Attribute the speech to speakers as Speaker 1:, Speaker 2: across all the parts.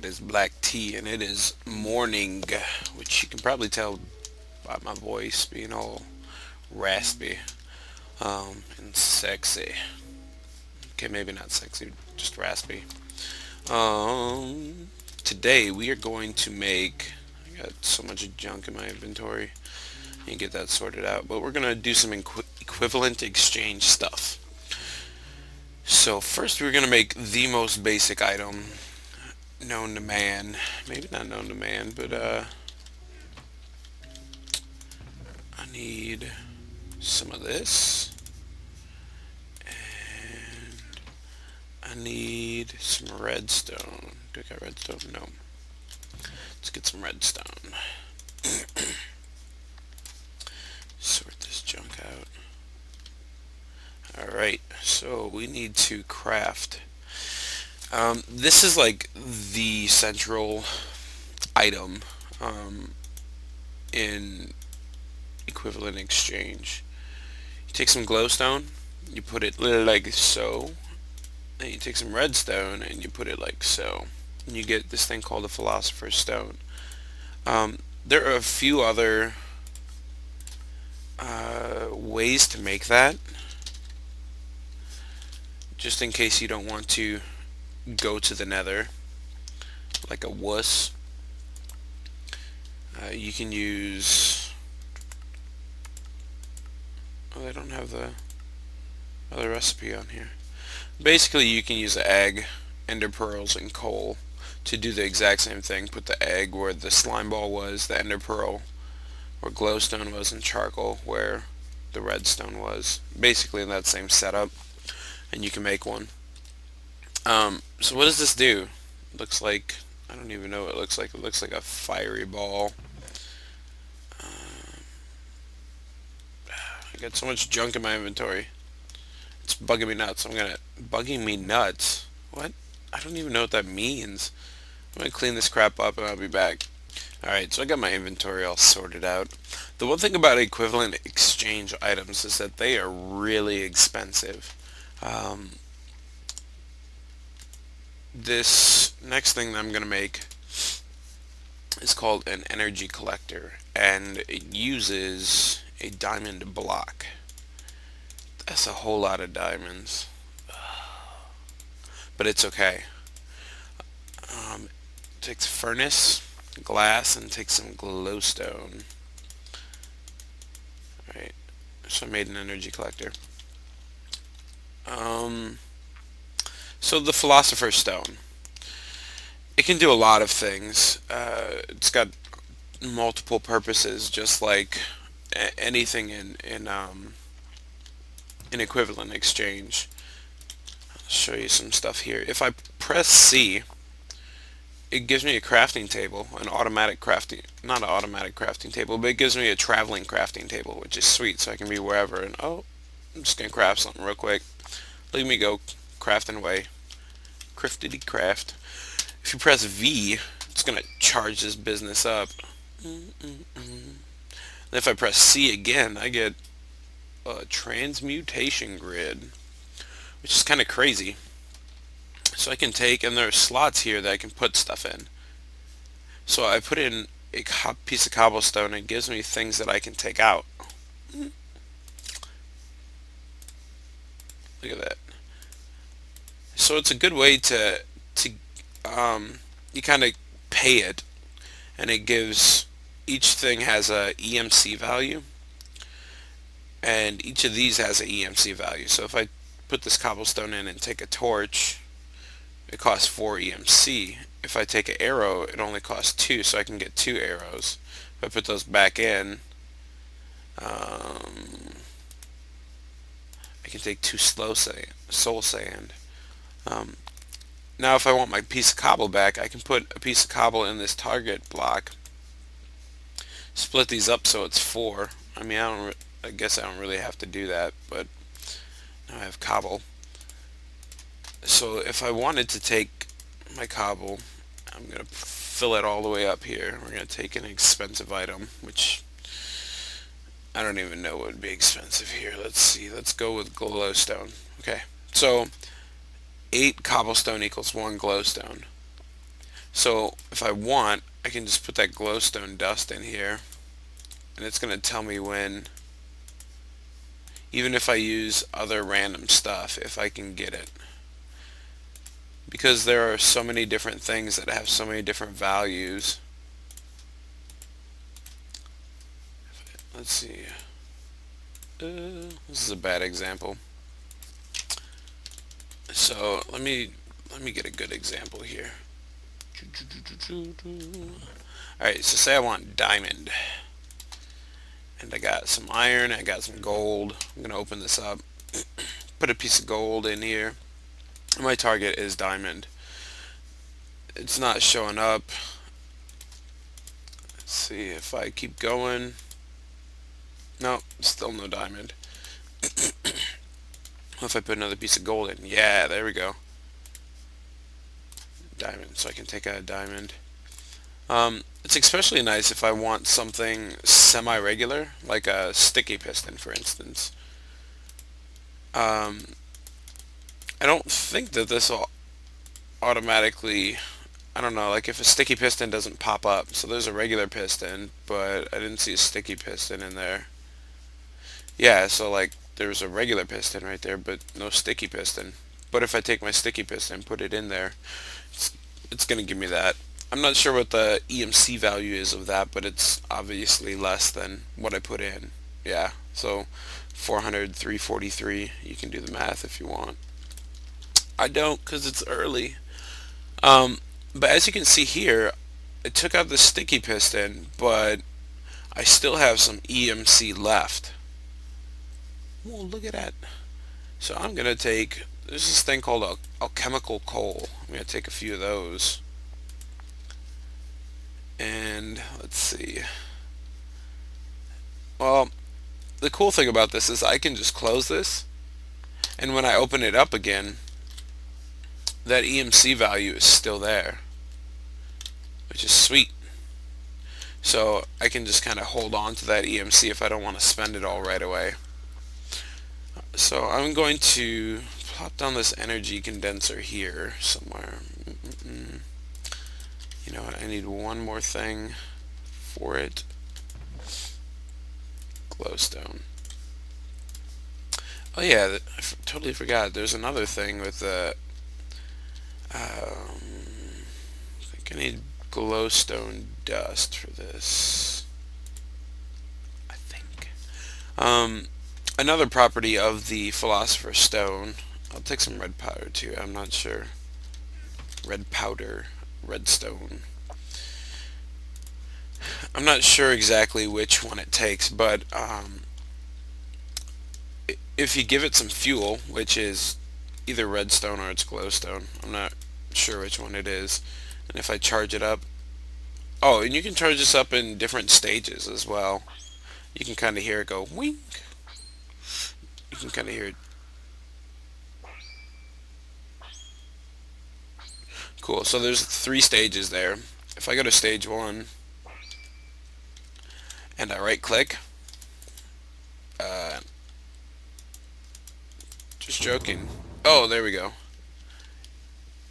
Speaker 1: It is black tea, and it is morning, which you can probably tell by my voice being all raspy and sexy. Okay, maybe not sexy, just raspy. Today we are going to make. I got so much junk in my inventory. And get that sorted out. But we're gonna do some equivalent exchange stuff. So first we're gonna make the most basic item known to man. Maybe not known to man, but I need some of this, and I need some redstone. Do I got redstone? No. Let's get some redstone. Sort this junk out. Alright, so we need to craft. This is like the central item in equivalent exchange. You take some glowstone, you put it like so, and you take some redstone and you put it like so, and you get this thing called the Philosopher's Stone. There are a few other ways to make that, just in case you don't want to go to the nether like a wuss. You can use... Oh, I don't have the other recipe on here. Basically, you can use an egg, ender pearls, and coal to do the exact same thing. Put the egg where the slime ball was, the ender pearl where glowstone was, and charcoal where the redstone was. Basically in that same setup, and you can make one. So what does this do? It looks like, I don't even know what it looks like. It looks like a fiery ball. I got so much junk in my inventory. It's bugging me nuts. Bugging me nuts? What? I don't even know what that means. I'm gonna clean this crap up and I'll be back. Alright, so I got my inventory all sorted out. The one thing about equivalent exchange items is that they are really expensive. This next thing that I'm gonna make is called an energy collector, and it uses a diamond block. That's a whole lot of diamonds, but it's okay. Takes furnace, glass, and takes some glowstone. Alright, so I made an energy collector. So the Philosopher's Stone. It can do a lot of things. It's got multiple purposes, just like anything in equivalent exchange. I'll show you some stuff here. If I press C, it gives me a crafting table, an automatic crafting, not an automatic crafting table, but it gives me a traveling crafting table, which is sweet, so I can be wherever. And oh, I'm just gonna craft something real quick. Leave me go, crafting away. Criftity craft. If you press V, it's gonna charge this business up. Then if I press C again, I get a Transmutation Grid, which is kind of crazy. So I can take, and there are slots here that I can put stuff in. So I put in a piece of cobblestone, and it gives me things that I can take out. Look at that. So it's a good way to you kind of pay it, and it gives, each thing has a EMC value, and each of these has a EMC value. So if I put this cobblestone in and take a torch, it costs 4 EMC. If I take an arrow, it only costs 2, so I can get 2 arrows. If I put those back in, I can take 2 soul sand. Now if I want my piece of cobble back, I can put a piece of cobble in this target block, split these up so it's 4. I mean, I guess I don't really have to do that, but now I have cobble. So if I wanted to take my cobble, I'm going to fill it all the way up here. We're going to take an expensive item, which I don't even know what would be expensive here. Let's see. Let's go with glowstone. Okay, so 8 cobblestone equals 1 glowstone. So if I want, I can just put that glowstone dust in here, and it's going to tell me when, even if I use other random stuff, if I can get it. Because there are so many different things that have so many different values. Let's see. This is a bad example. So let me get a good example here. Alright, so say I want diamond. And I got some iron, I got some gold. I'm going to open this up. Put a piece of gold in here. My target is diamond. It's not showing up. Let's see if I keep going. No, still no diamond. What if I put another piece of gold in? Yeah, there we go. Diamond, so I can take out a diamond. It's especially nice if I want something semi-regular, like a sticky piston, for instance. Um, I don't think that this will automatically, I don't know, like if a sticky piston doesn't pop up. So there's a regular piston, but I didn't see a sticky piston in there. Yeah, so like there's a regular piston right there, but no sticky piston. But if I take my sticky piston and put it in there, it's going to give me that. I'm not sure what the EMC value is of that, but it's obviously less than what I put in. Yeah, so 400, 343. You can do the math if you want. I don't, because it's early. But as you can see here, it took out the sticky piston, but I still have some EMC left. Well, look at that. So I'm going to take, there's this thing called alchemical coal. I'm going to take a few of those. And let's see. Well, the cool thing about this is I can just close this, and when I open it up again, that EMC value is still there, which is sweet. So I can just kind of hold on to that EMC if I don't want to spend it all right away. So I'm going to plop down this energy condenser here somewhere. You know what, I need one more thing for it. Glowstone. Oh yeah, I totally forgot. There's another thing with the. I think I need glowstone dust for this. I think. Another property of the Philosopher's Stone. I'll take some red powder too. I'm not sure. Red powder, redstone. I'm not sure exactly which one it takes, but if you give it some fuel, which is either redstone or it's glowstone, I'm not sure which one it is, and if I charge it up, oh, and you can charge this up in different stages as well. You can kind of hear it go wink. You can kind of hear it. Cool. So there's 3 stages there. If I go to stage 1 and I right click, uh, just joking. Oh, there we go.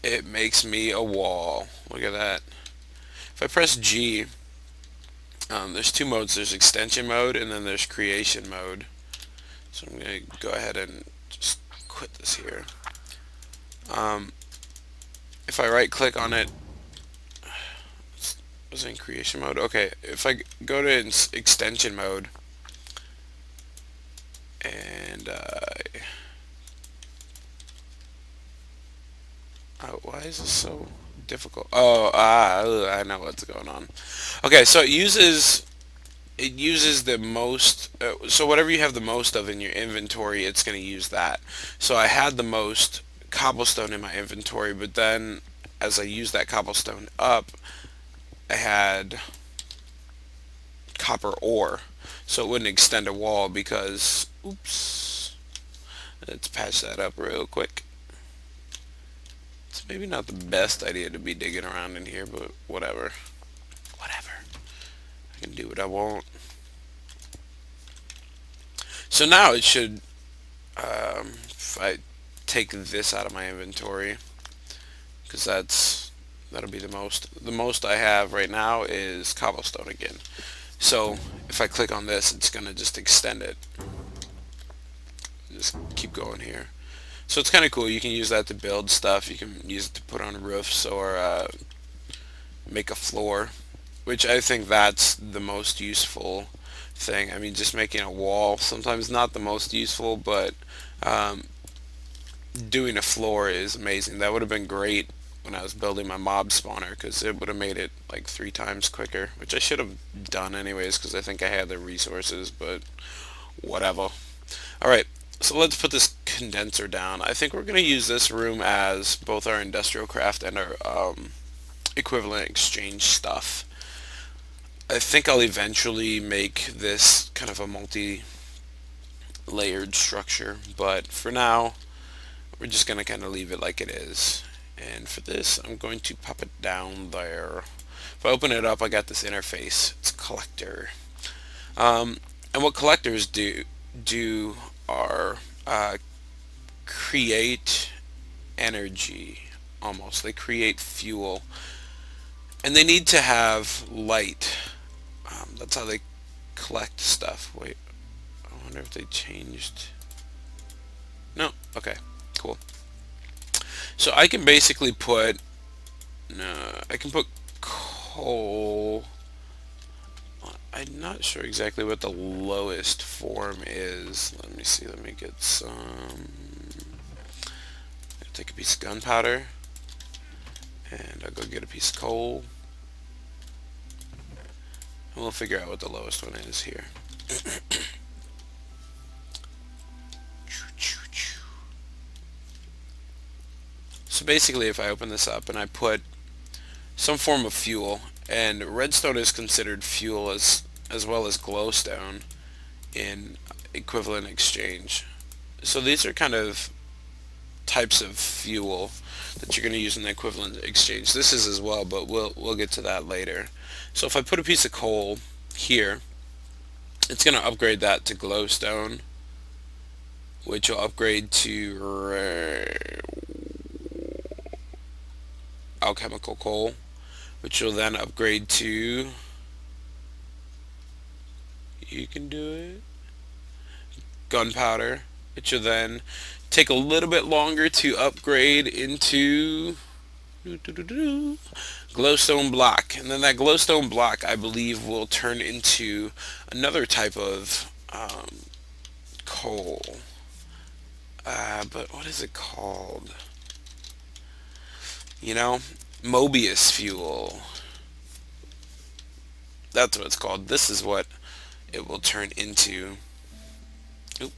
Speaker 1: It makes me a wall. Look at that. If I press G, there's 2 modes. There's extension mode and then there's creation mode. So I'm going to go ahead and just quit this here. If I right click on it, was it in creation mode? Okay, if I go to extension mode and why is this so difficult? Oh, I know what's going on. Okay, so it uses the most, so whatever you have the most of in your inventory, it's going to use that. So I had the most cobblestone in my inventory, but then as I used that cobblestone up, I had copper ore, so it wouldn't extend a wall because, oops, let's patch that up real quick. It's maybe not the best idea to be digging around in here, but whatever. Whatever. I can do what I want. So now it should, if I take this out of my inventory, because that's That'll be the most. The most I have right now is cobblestone again. So if I click on this, it's gonna just extend it. Just keep going here. So it's kind of cool. You can use that to build stuff. You can use it to put on roofs or make a floor, which I think that's the most useful thing. I mean, just making a wall sometimes not the most useful, but um, doing a floor is amazing. That would have been great when I was building my mob spawner because it would have made it like 3 times quicker, which I should have done anyways because I think I had the resources, but whatever. Alright, so let's put this condenser down. I think we're going to use this room as both our industrial craft and our equivalent exchange stuff. I think I'll eventually make this kind of a multi-layered structure, but for now, we're just going to kind of leave it like it is. And for this, I'm going to pop it down there. If I open it up, I got this interface. It's a collector. And what collectors do are create energy, almost. They create fuel. And they need to have light. That's how they collect stuff. Wait, I wonder if they changed. No, okay, cool. So I can basically put, I can put coal. I'm not sure exactly what the lowest form is. Let me see, let me get some. I'll take a piece of gunpowder, and I'll go get a piece of coal. And we'll figure out what the lowest one is here. So basically, if I open this up and I put some form of fuel, and redstone is considered fuel as well as glowstone in equivalent exchange. So these are kind of types of fuel that you're going to use in the equivalent exchange. This is as well, but we'll get to that later. So if I put a piece of coal here, it's going to upgrade that to glowstone, which will upgrade to alchemical coal, which will then upgrade to, you can do it, gunpowder, which will then take a little bit longer to upgrade into glowstone block. And then that glowstone block, I believe, will turn into another type of coal. But what is it called? You know, Mobius Fuel. That's what it's called. This is what it will turn into. Oop,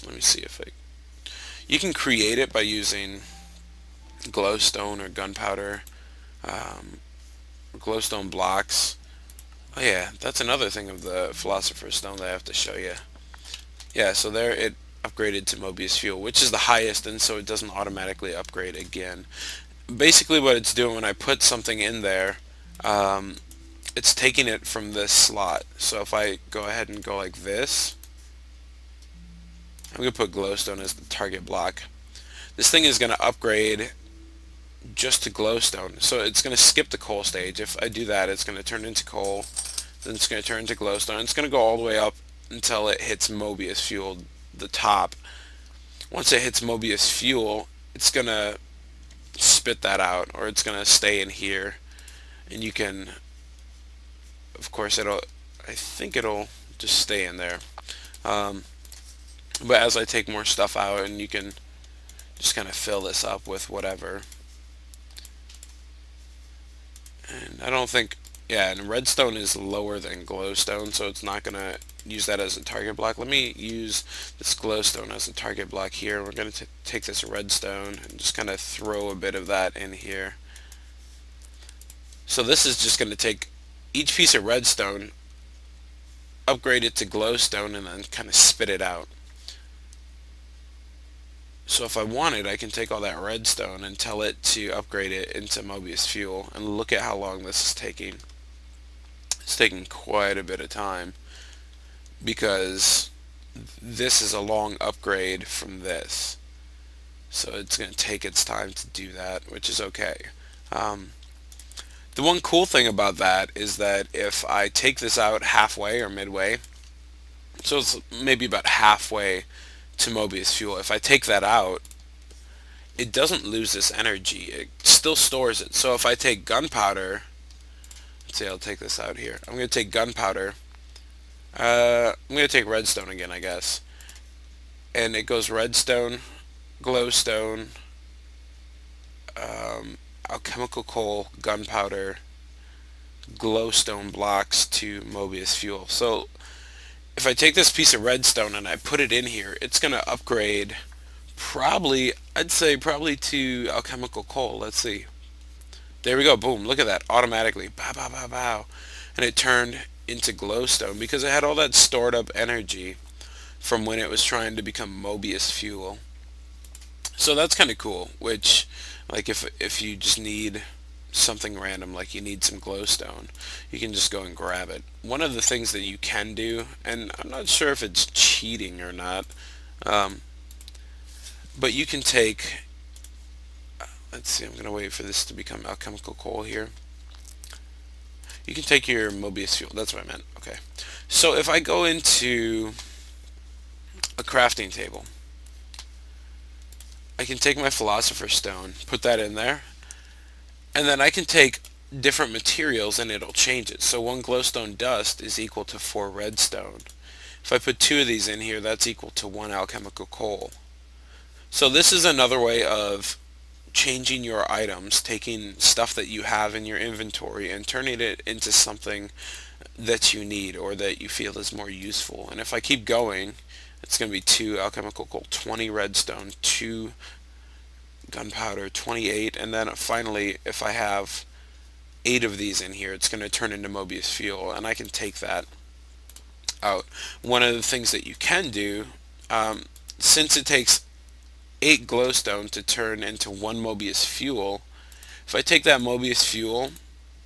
Speaker 1: let me see if you can create it by using glowstone or gunpowder, glowstone blocks. Oh yeah, that's another thing of the Philosopher's Stone that I have to show you. Yeah, so there it upgraded to Mobius Fuel, which is the highest, and so it doesn't automatically upgrade again. Basically what it's doing when I put something in there, it's taking it from this slot. So if I go ahead and go like this, I'm going to put glowstone as the target block. This thing is going to upgrade just to glowstone. So it's going to skip the coal stage. If I do that, it's going to turn into coal, then it's going to turn into glowstone. It's going to go all the way up until it hits Mobius Fuel, the top. Once it hits Mobius Fuel, it's going to spit that out, or it's going to stay in here. And you can, of course, I think it'll just stay in there. But as I take more stuff out, and you can just kind of fill this up with whatever. And I don't think, yeah, and redstone is lower than glowstone, so it's not going to use that as a target block. Let me use this glowstone as a target block here. We're going to take this redstone and just kind of throw a bit of that in here. So this is just going to take each piece of redstone, upgrade it to glowstone, and then kind of spit it out. So if I wanted, I can take all that redstone and tell it to upgrade it into Mobius Fuel, and look at how long this is taking. It's taking quite a bit of time, because this is a long upgrade from this. So it's going to take its time to do that, which is okay. The one cool thing about that is that if I take this out halfway or midway, so it's maybe about halfway to Mobius Fuel, if I take that out, it doesn't lose this energy. It still stores it. So if I take gunpowder, let's see, I'll take this out here. I'm going to take gunpowder. I'm going to take redstone again, I guess. And it goes redstone, glowstone, alchemical coal, gunpowder, glowstone blocks to Mobius Fuel. So if I take this piece of redstone and I put it in here, it's going to upgrade probably, I'd say probably to alchemical coal. Let's see. There we go. Boom. Look at that. Automatically. Bow, bow, bow, bow. And it turned into glowstone because it had all that stored up energy from when it was trying to become Mobius Fuel. So that's kind of cool, which, like, if you just need something random, like you need some glowstone, you can just go and grab it. One of the things that you can do, and I'm not sure if it's cheating or not, but you can take, let's see, I'm going to wait for this to become alchemical coal here. You can take your Mobius Fuel, that's what I meant, okay. So if I go into a crafting table, I can take my Philosopher's Stone, put that in there, and then I can take different materials and it'll change it. So 1 glowstone dust is equal to 4 redstone. If I put 2 of these in here, that's equal to 1 alchemical coal. So this is another way of changing your items, taking stuff that you have in your inventory and turning it into something that you need or that you feel is more useful. And if I keep going, it's going to be 2 alchemical coal, 20 redstone, 2 gunpowder, 28, and then finally, if I have 8 of these in here, it's going to turn into Mobius Fuel, and I can take that out. One of the things that you can do, since it takes 8 glowstone to turn into 1 Mobius Fuel, if I take that Mobius Fuel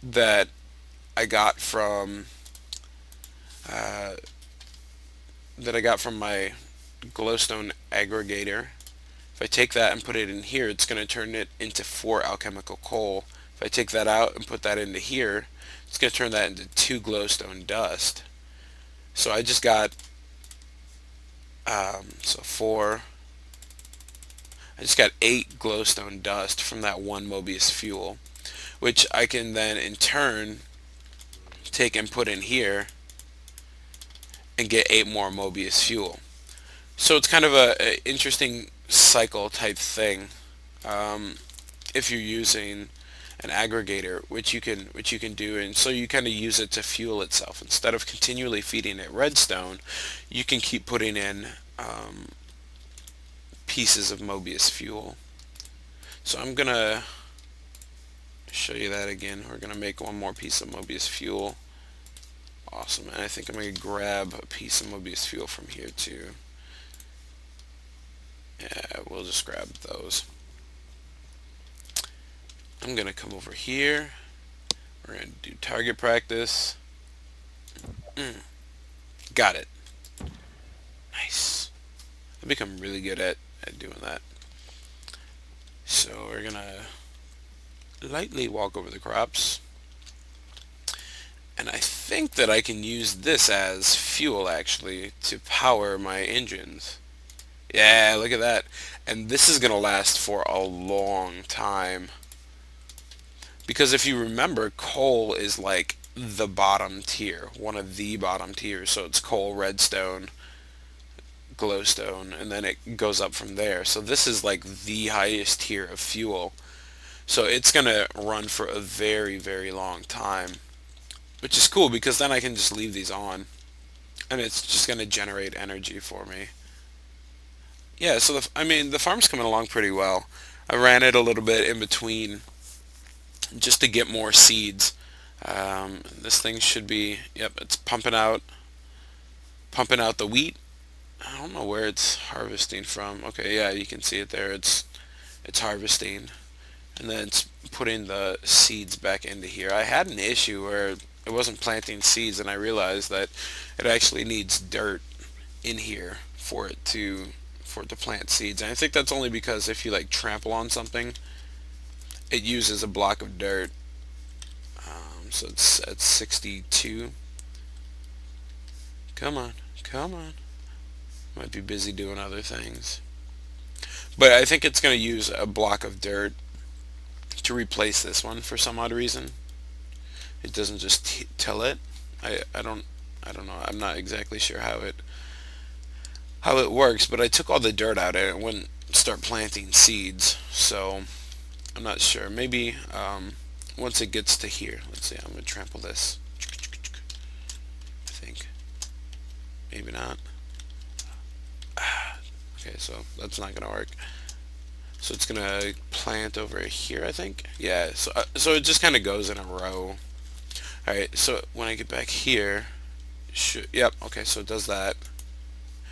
Speaker 1: that I got from my glowstone aggregator, if I take that and put it in here, it's going to turn it into 4 alchemical coal. If I take that out and put that into here, it's going to turn that into 2 glowstone dust. So I just got so 4. I just got 8 glowstone dust from that 1 Mobius Fuel, which I can then in turn take and put in here and get 8 more Mobius Fuel. So it's kind of a interesting cycle type thing if you're using an aggregator, which you can do, and so you kind of use it to fuel itself. Instead of continually feeding it redstone, you can keep putting in pieces of Mobius Fuel. So I'm gonna show you that again. We're gonna make one more piece of Mobius Fuel. Awesome, and I think I'm gonna grab a piece of Mobius Fuel from here too. Yeah, we'll just grab those. I'm gonna come over here. We're gonna do target practice. Got it. Nice. I've become really good at doing that. So we're gonna lightly walk over the crops. And I think that I can use this as fuel actually to power my engines. Yeah, look at that. And this is gonna last for a long time. Because if you remember, coal is like the bottom tier, one of the bottom tiers. So it's coal, redstone, glowstone, and then it goes up from there. So this is like the highest tier of fuel. So it's going to run for a very, very long time. Which is cool because then I can just leave these on. And it's just going to generate energy for me. Yeah, so the farm's coming along pretty well. I ran it a little bit in between just to get more seeds. This thing should be, yep, it's pumping out the wheat. I don't know where it's harvesting from. Okay, yeah, you can see it there. It's harvesting, and then it's putting the seeds back into here. I had an issue where it wasn't planting seeds, and I realized that it actually needs dirt in here for it to plant seeds. And I think that's only because if you like trample on something, it uses a block of dirt. So it's at 62. Come on, come on. Might be busy doing other things. But I think it's going to use a block of dirt to replace this one for some odd reason. It doesn't just tell it. I don't know. I'm not exactly sure how it works, but I took all the dirt out and it wouldn't start planting seeds. So I'm not sure. Maybe once it gets to here, let's see. I'm gonna trample this. I think maybe not. Okay, so that's not gonna work. So it's gonna plant over here, I think. Yeah. So it just kind of goes in a row. All right. So when I get back here, yep. Okay. So it does that.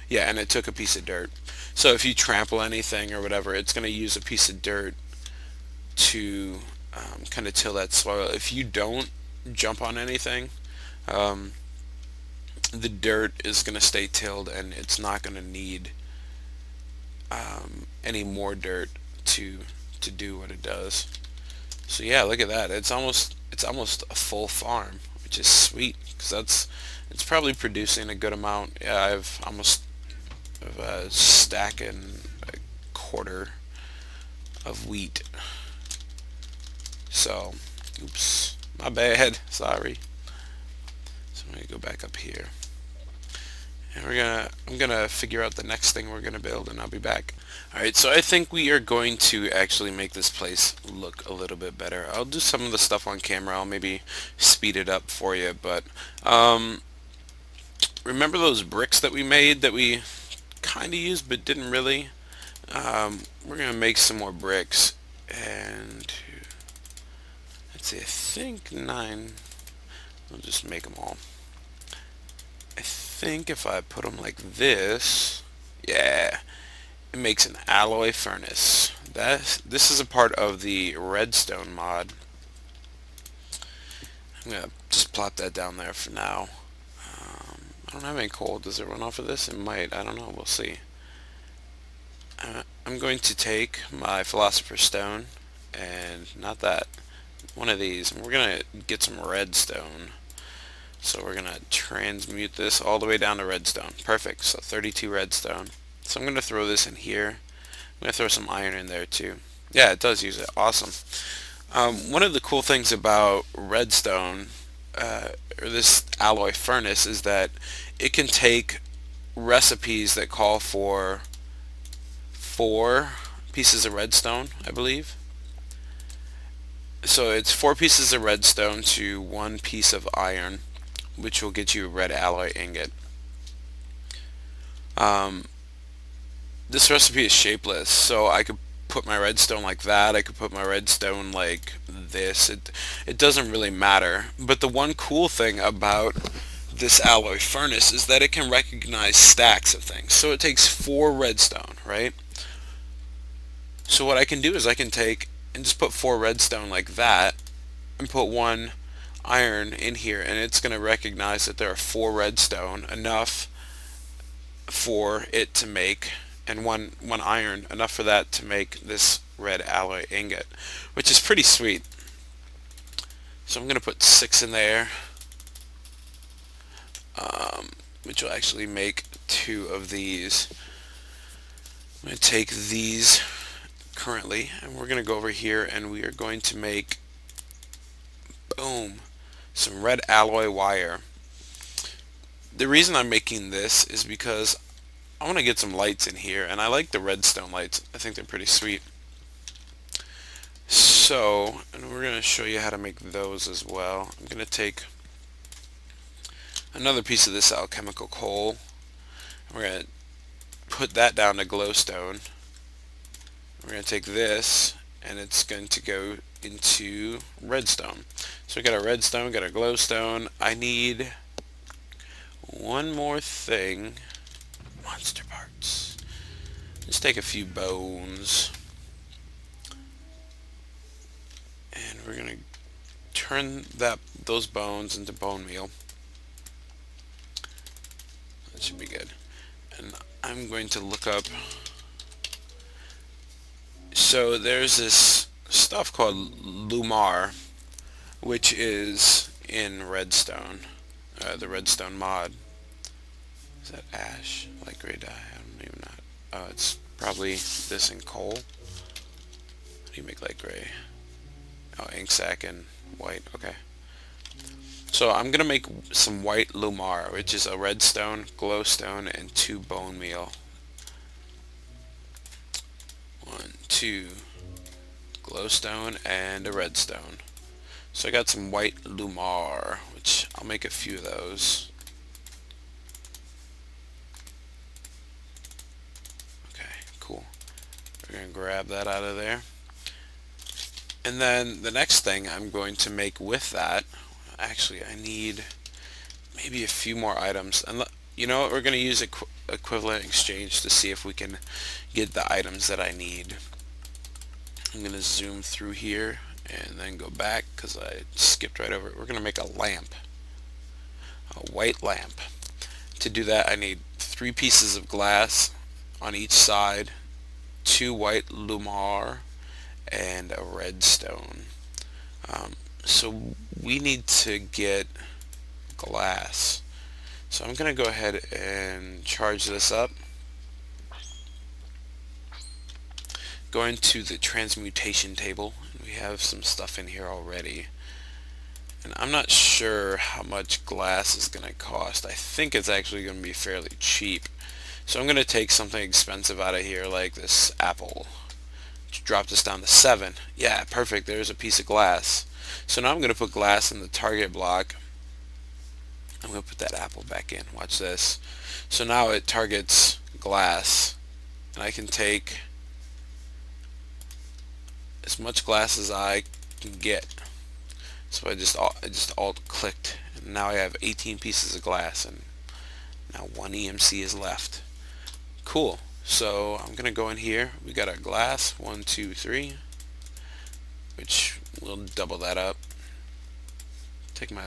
Speaker 1: Yeah, and it took a piece of dirt. So if you trample anything or whatever, it's gonna use a piece of dirt to kind of till that soil. If you don't jump on anything, um, the dirt is going to stay tilled and it's not going to need any more dirt to do what it does. So yeah, look at that. It's almost a full farm, which is sweet because it's probably producing a good amount. Yeah, I've almost a stack and a quarter of wheat. So, oops, my bad. Sorry. So I'm gonna go back up here, and I'm gonna figure out the next thing we're gonna build, and I'll be back. All right. So I think we are going to actually make this place look a little bit better. I'll do some of the stuff on camera. I'll maybe speed it up for you, but remember those bricks that we made that we kind of used but didn't really? We're gonna make some more bricks, and let's see, I think 9. I'll just make them all. I think if I put them like this, yeah, it makes an alloy furnace. This is a part of the Redstone mod. I'm gonna just plop that down there for now. I don't have any coal. Does it run off of this? It might. I don't know. We'll see. I'm going to take my Philosopher's Stone, and not that, one of these, and we're gonna get some redstone. So we're gonna transmute this all the way down to redstone. Perfect. So 32 redstone. So I'm gonna throw this in here. I'm gonna throw some iron in there too. Yeah, it does use it. Awesome. One of the cool things about redstone, or this alloy furnace, is that it can take recipes that call for 4 pieces of redstone, I believe. So it's 4 pieces of redstone to 1 piece of iron, which will get you a red alloy ingot. This recipe is shapeless, so I could put my redstone like that. I could put my redstone like this. It doesn't really matter. But the one cool thing about this alloy furnace is that it can recognize stacks of things. So it takes 4 redstone, right? So what I can do is I can take and just put 4 redstone like that and put 1 iron in here, and it's going to recognize that there are 4 redstone, enough for it to make, and one iron, enough for that to make this red alloy ingot, which is pretty sweet. So I'm going to put 6 in there, which will actually make 2 of these. I'm going to take these currently, and we're going to go over here, and we are going to make, boom, some red alloy wire. The reason I'm making this is because I want to get some lights in here, and I like the redstone lights. I think they're pretty sweet. So, and we're going to show you how to make those as well. I'm going to take another piece of this alchemical coal. We're going to put that down to glowstone. We're going to take this, and it's going to go into redstone. So we got our redstone, got our glowstone. I need one more thing. Monster parts. Let's take a few bones. And we're going to turn those bones into bone meal. That should be good. And I'm going to look up. So there's this stuff called lumar, which is in Redstone, the Redstone mod. Is that ash? Light gray dye? I don't even know. Oh, it's probably this in coal. How do you make light gray? Oh, ink sac and white. Okay. So I'm gonna make some white lumar, which is a redstone, glowstone, and 2 bone meal. 1, 2 glowstone and a redstone. So I got some white lumar, which I'll make a few of those. Okay, cool. We're gonna grab that out of there. And then the next thing I'm going to make with that, actually I need maybe a few more items. And you know what, we're going to use equivalent exchange to see if we can get the items that I need. I'm going to zoom through here and then go back because I skipped right over it. We're going to make a lamp, a white lamp. To do that I need 3 pieces of glass on each side, 2 white lumar, and a redstone. So we need to get glass. So I'm going to go ahead and charge this up. Go into the transmutation table. We have some stuff in here already. And I'm not sure how much glass is going to cost. I think it's actually going to be fairly cheap. So I'm going to take something expensive out of here, like this apple. Drop this down to 7. Yeah, perfect. There's a piece of glass. So now I'm going to put glass in the target block. I'm going to put that apple back in. Watch this. So now it targets glass. And I can take as much glass as I can get. So I just alt clicked. And now I have 18 pieces of glass. And now 1 EMC is left. Cool. So I'm going to go in here. We got our glass. 1, 2, 3. Which will double that up. Take my...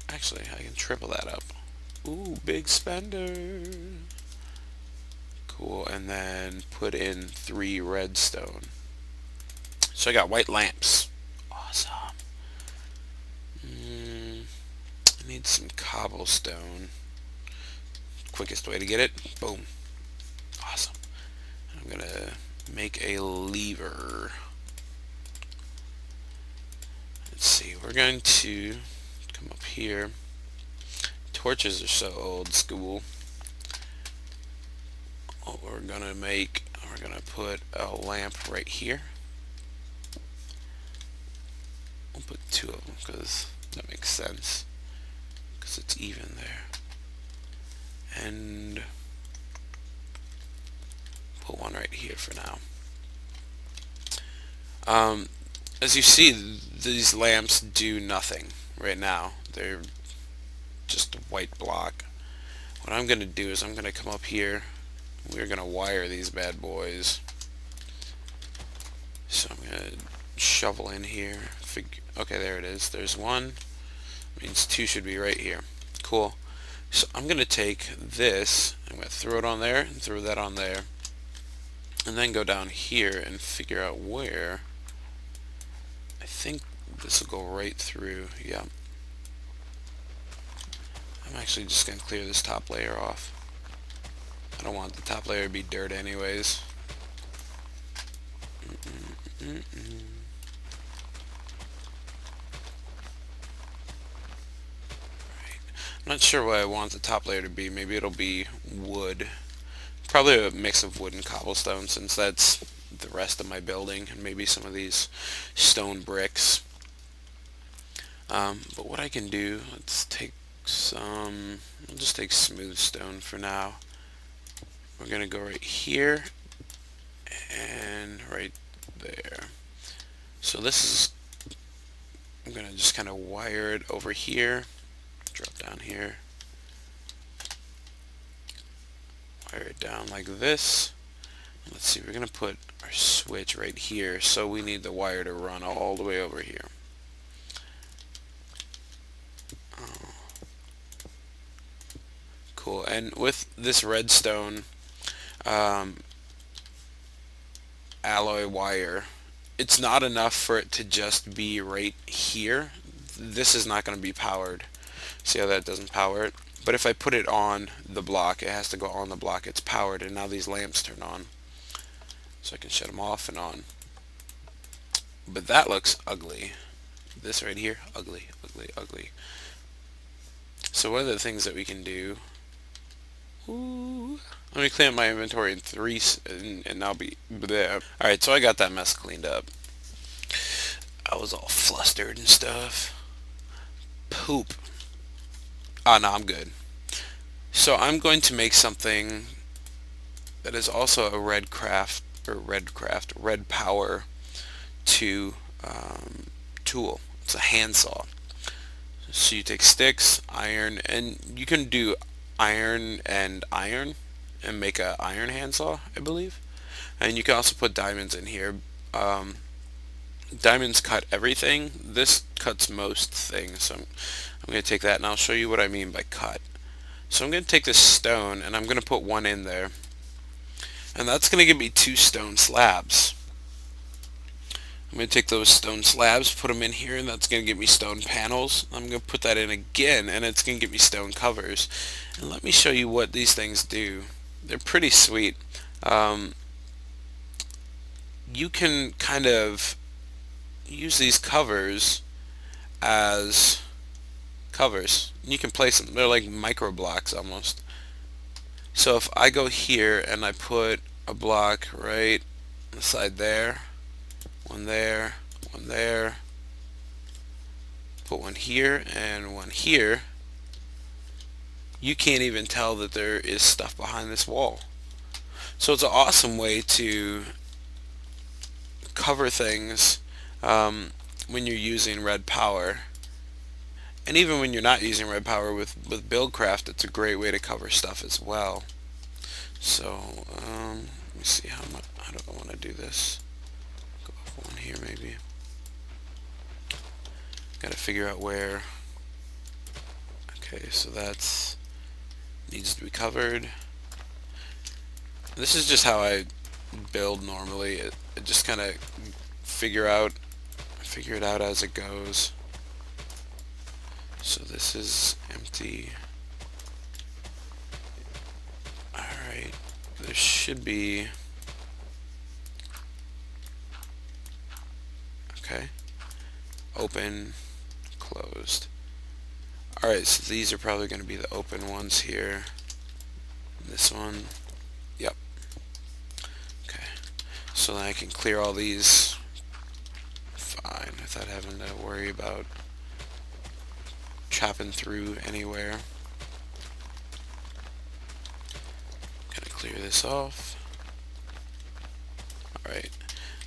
Speaker 1: Actually, I can triple that up. Ooh, big spender. Cool. And then put in 3 redstone. So I got white lamps. Awesome. I need some cobblestone. Quickest way to get it. Boom. Awesome. I'm gonna make a lever. Let's see. We're going to come up here. Torches are so old school. What we're gonna put a lamp right here. We'll put 2 of them because that makes sense. Because it's even there. And put one right here for now. As you see, these lamps do nothing right now. They're just a white block. What I'm going to do is I'm going to come up here. We're going to wire these bad boys. So I'm going to shovel in here. Okay, there it is. There's 1. Means 2 should be right here. Cool. So I'm going to take this, I'm going to throw it on there and throw that on there. And then go down here and figure out where. I think this will go right through. Yeah. I'm actually just going to clear this top layer off. I don't want the top layer to be dirt anyways. Right. I'm not sure what I want the top layer to be. Maybe it'll be wood. Probably a mix of wood and cobblestone, since that's the rest of my building, and maybe some of these stone bricks. But what I can do, let's take some, I'll just take smooth stone for now. We're going to go right here and right there. So this is, I'm going to just kind of wire it over here, drop down here, wire it down like this. Let's see, we're going to put our switch right here, so we need the wire to run all the way over here. Cool. And with this redstone alloy wire, it's not enough for it to just be right here. This is not going to be powered. See how that doesn't power it? But if I put it on the block, it has to go on the block. It's powered, and now these lamps turn on. So I can shut them off and on. But that looks ugly. This right here, ugly, ugly, ugly. So one of the things that we can do... Ooh, let me clean up my inventory in 3, and I'll be there. Alright, so I got that mess cleaned up. I was all flustered and stuff. Poop. Ah, no, I'm good. So I'm going to make something that is also a Red Power 2 tool. It's a handsaw. So you take sticks, iron, and you can do iron and make a iron handsaw, I believe. And you can also put diamonds in here. Diamonds cut everything. This cuts most things. So I'm going to take that and I'll show you what I mean by cut. So I'm going to take this stone and I'm going to put one in there. And that's going to give me 2 stone slabs. I'm going to take those stone slabs, put them in here, and that's going to give me stone panels. I'm going to put that in again, and it's going to give me stone covers. And let me show you what these things do. They're pretty sweet. You can kind of use these covers as covers. You can place them. They're like micro blocks almost. So if I go here and I put a block right inside there, one there, one there, put one here and one here, you can't even tell that there is stuff behind this wall. So it's an awesome way to cover things when you're using red power. And even when you're not using red power with Buildcraft, it's a great way to cover stuff as well. So let me see how do I want to do this. Go off one here maybe. Got to figure out where. Okay, so that's needs to be covered. This is just how I build normally. It just kind of figure it out as it goes. So this is empty. Alright, there should be... Okay. Open, closed. Alright, so these are probably going to be the open ones here. This one. Yep. Okay. So then I can clear all these fine without having to worry about chopping through anywhere. Gonna clear this off. Alright.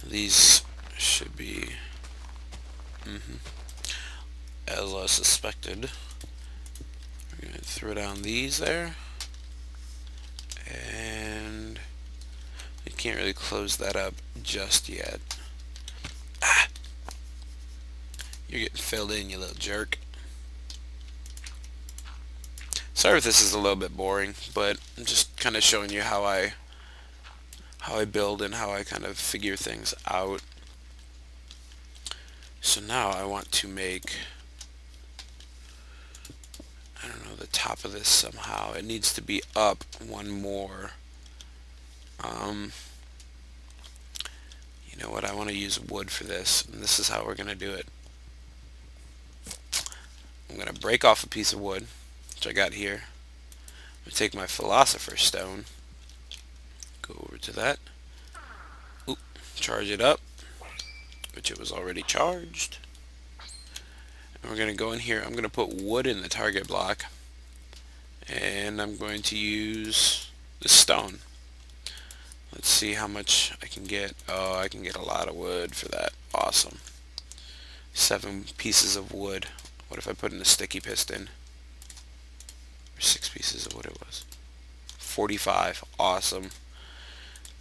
Speaker 1: These should be as I suspected. We're gonna throw down these there. And we can't really close that up just yet. Ah! You're getting filled in, you little jerk. Sorry if this is a little bit boring, but I'm just kind of showing you how I build and how I kind of figure things out. So now I want to make, I don't know, the top of this somehow. It needs to be up one more. You know what, I want to use wood for this, and this is how we're going to do it. I'm going to break off a piece of wood, which I got here. I'm going to take my Philosopher's Stone, go over to that, oop, charge it up, which it was already charged. And we're going to go in here, I'm going to put wood in the target block, and I'm going to use the stone. Let's see how much I can get. Oh, I can get a lot of wood for that. Awesome. 7 pieces of wood. What if I put in a sticky piston? Or 6 pieces of wood it was. 45. Awesome.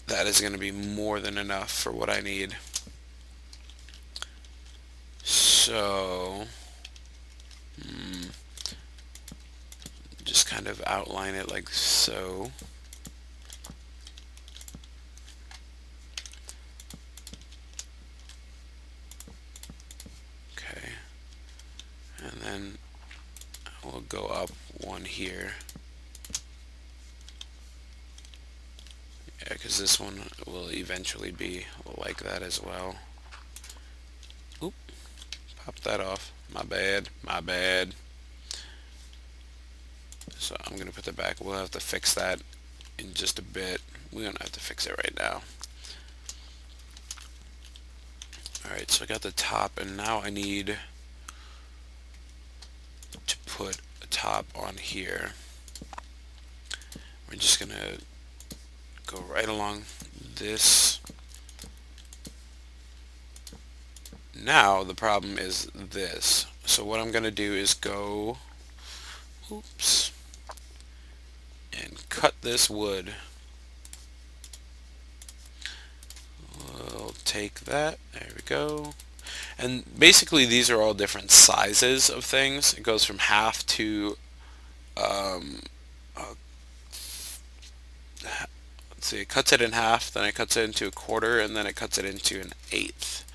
Speaker 1: That is going to be more than enough for what I need. So, just kind of outline it like so. and then we'll go up one here. Yeah, because this one will eventually be like that as well. Oop, pop that off. My bad, my bad. So I'm going to put that back. We'll have to fix that in just a bit. We don't have to fix it right now. Alright, so I got the top, and now I need to put a top on here. We're just going to go right along this. Now the problem is this. So what I'm going to do is go, oops, and cut this wood. We'll take that, there we go. And basically these are all different sizes of things. It goes from half to let's see, it cuts it in half, then it cuts it into a quarter, and then it cuts it into an eighth.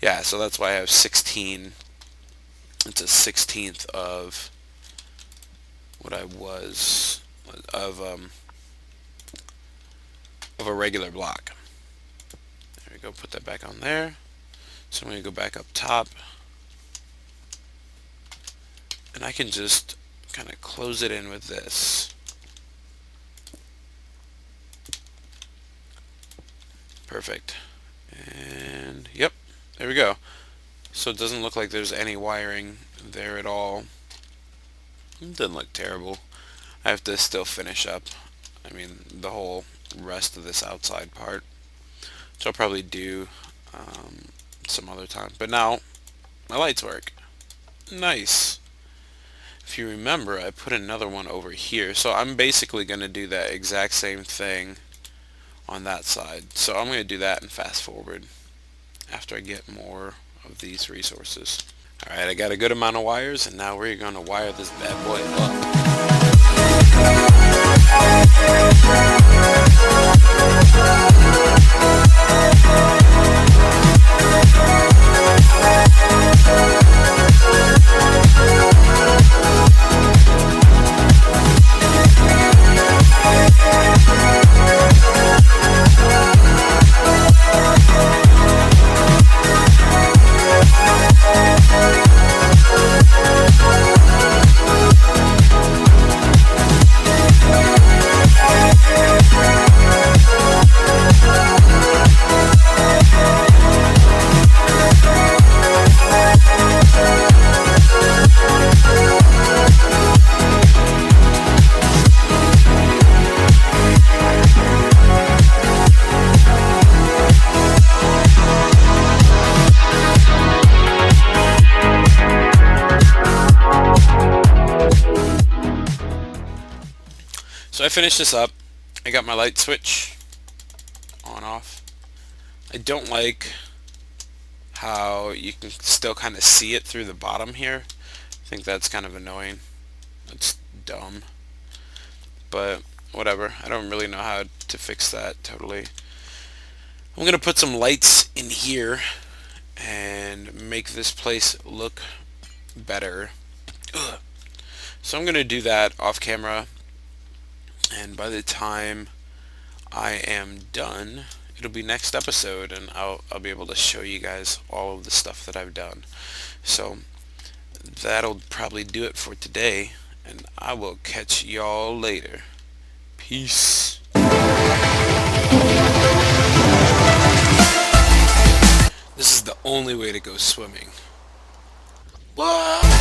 Speaker 1: Yeah, so that's why I have 16. It's a 16th of what I was of a regular block. There we go, put that back on there. So I'm going to go back up top, and I can just kind of close it in with this. Perfect. And yep, there we go. So it doesn't look like there's any wiring there at all. It doesn't look terrible. I have to still finish up, I mean, the whole rest of this outside part, which I'll probably do some other time. But now my lights work. Nice. If you remember, I put another one over here, so I'm basically going to do that exact same thing on that side. So I'm going to do that and fast forward after I get more of these resources. Alright, I got a good amount of wires, and now we're going to wire this bad boy So I finished this up. I got my light switch on off. I don't like how you can still kind of see it through the bottom here. I think that's kind of annoying. It's dumb. But whatever. I don't really know how to fix that totally. I'm going to put some lights in here and make this place look better. Ugh. So I'm going to do that off camera. And by the time I am done, it'll be next episode, and I'll be able to show you guys all of the stuff that I've done. So that'll probably do it for today, and I will catch y'all later. Peace. This is the only way to go swimming. Whoa!